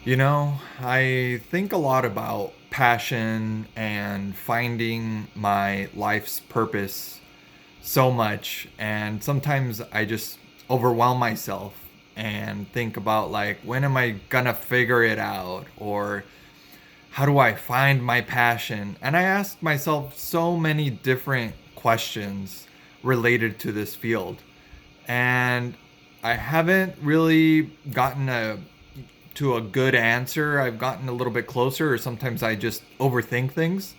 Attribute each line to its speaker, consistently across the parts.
Speaker 1: I think a lot about passion and finding my life's purpose so much. And sometimes I just overwhelm myself and think about, like, when am I gonna figure it out? Or how do I find my passion? And I ask myself so many different questions related to this field. And I haven't really gotten to a good answer. I've gotten a little bit closer, or sometimes I just overthink things.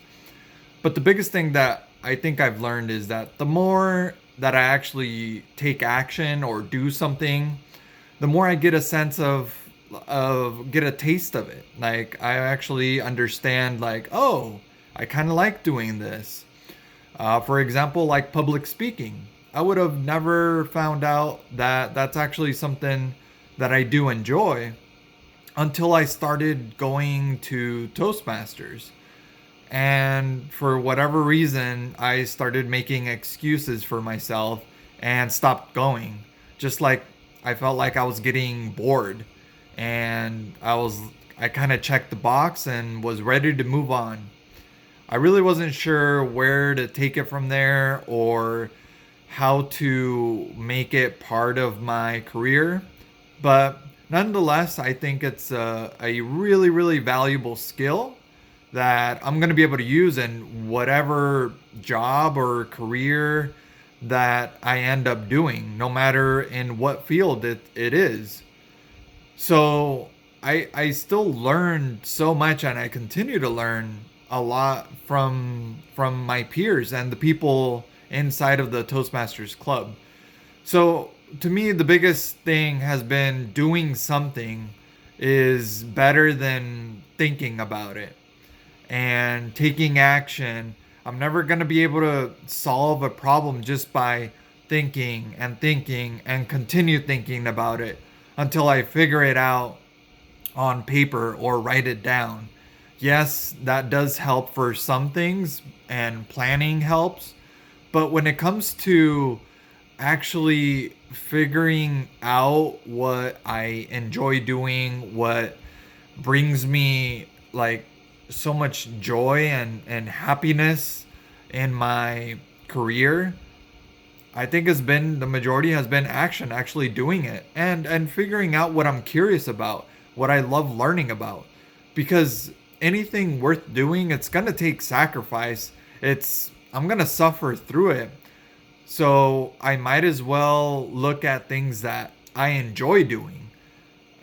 Speaker 1: But the biggest thing that I think I've learned is that the more that I actually take action or do something, the more I get a sense of get a taste of it. Like, I actually understand, like, oh, I kind of like doing this. For example, like public speaking. I would have never found out that that's actually something that I do enjoy until I started going to Toastmasters. And for whatever reason, I started making excuses for myself and stopped going. Just like I felt like I was getting bored, and I kind of checked the box and was ready to move on. I really wasn't sure where to take it from there or how to make it part of my career. But nonetheless, I think it's a really, really valuable skill that I'm going to be able to use in whatever job or career that I end up doing, no matter in what field it is. So I still learn so much, and I continue to learn a lot from my peers and the people inside of the Toastmasters Club. So to me, the biggest thing has been doing something is better than thinking about it and taking action. I'm never going to be able to solve a problem just by thinking and continue thinking about it until I figure it out on paper or write it down. Yes, that does help for some things, and planning helps. But when it comes to actually figuring out what I enjoy doing, what brings me like so much joy and happiness in my career, I think has been the majority has been action, actually doing it and figuring out what I'm curious about, what I love learning about. Because anything worth doing, it's going to take sacrifice. It's I'm going to suffer through it. So I might as well look at things that I enjoy doing.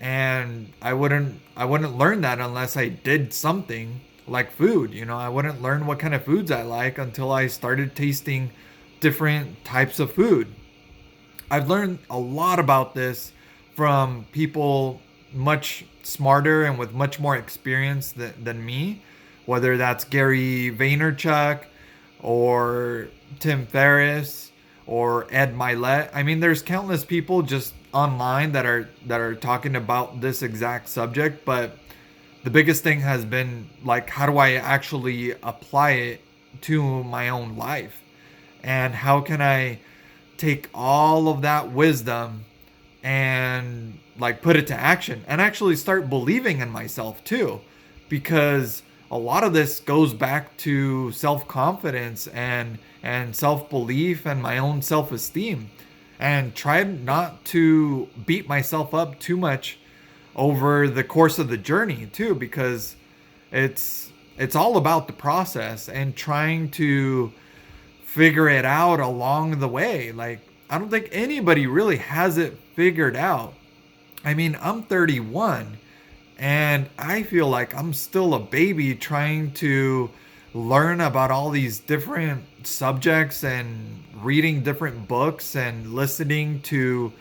Speaker 1: And I wouldn't learn that unless I did something like food. I wouldn't learn what kind of foods I like until I started tasting different types of food. I've learned a lot about this from people much smarter and with much more experience than me, whether that's Gary Vaynerchuk or Tim Ferriss or Ed Milet. I mean, there's countless people just online that are talking about this exact subject, but the biggest thing has been, like, how do I actually apply it to my own life? And how can I take all of that wisdom and like put it to action and actually start believing in myself too? Because a lot of this goes back to self-confidence and self-belief and my own self-esteem, and try not to beat myself up too much over the course of the journey too, because it's all about the process and trying to figure it out along the way. Like, I don't think anybody really has it figured out. I mean, I'm 31 and I feel like I'm still a baby trying to learn about all these different subjects and reading different books and listening to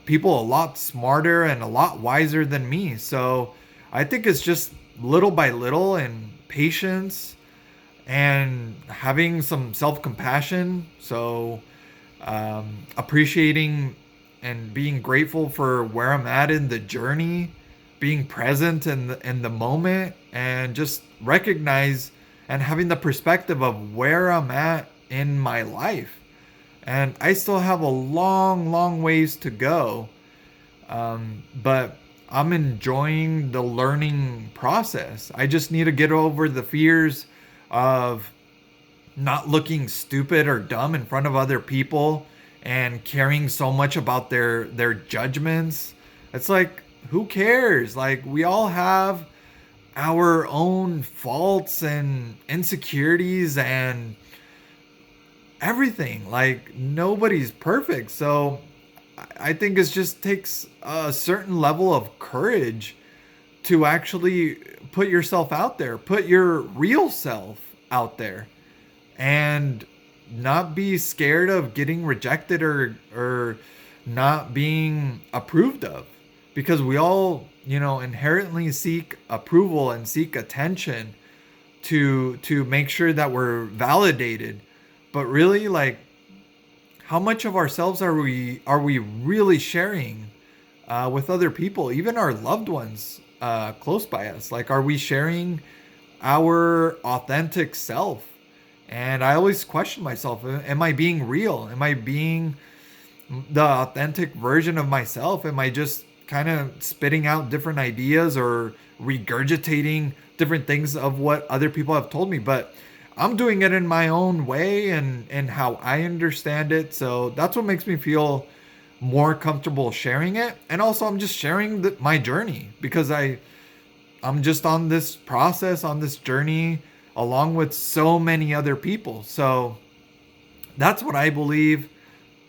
Speaker 1: people a lot smarter and a lot wiser than me. So I think it's just little by little, and patience, and having some self compassion. So appreciating and being grateful for where I'm at in the journey, being present in the moment, and just recognize and having the perspective of where I'm at in my life. And I still have a long, long ways to go. But I'm enjoying the learning process. I just need to get over the fears of not looking stupid or dumb in front of other people and caring so much about their judgments. It's like, who cares? Like, we all have our own faults and insecurities and everything. Like, nobody's perfect. So I think it just takes a certain level of courage to actually put yourself out there, put your real self out there, and not be scared of getting rejected or not being approved of, because we all, inherently seek approval and seek attention to make sure that we're validated. But really, like, how much of ourselves are we really sharing with other people, even our loved ones close by us? Like, are we sharing our authentic self? And I always question myself: am I being real? Am I being the authentic version of myself? Am I just kind of spitting out different ideas or regurgitating different things of what other people have told me? But I'm doing it in my own way and how I understand it. So that's what makes me feel more comfortable sharing it. And also, I'm just sharing my journey because I'm just on this process, on this journey, along with so many other people. So that's what I believe.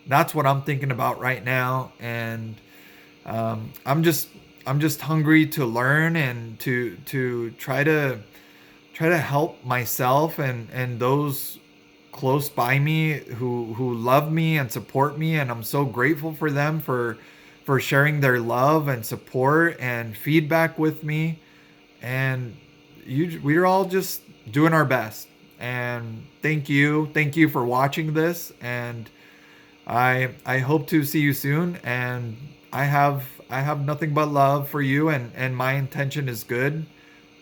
Speaker 1: That's what I'm thinking about right now. And I'm just hungry to learn and to try to help myself and those close by me who love me and support me. And I'm so grateful for them for sharing their love and support and feedback with me. And we're all just doing our best. And thank you for watching this. And I hope to see you soon. And I have nothing but love for you, and my intention is good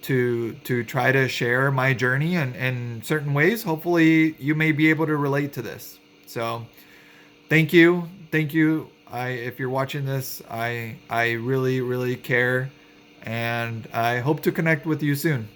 Speaker 1: to try to share my journey, and in certain ways hopefully you may be able to relate to this. So thank you. I If you're watching this, I really care, and I hope to connect with you soon.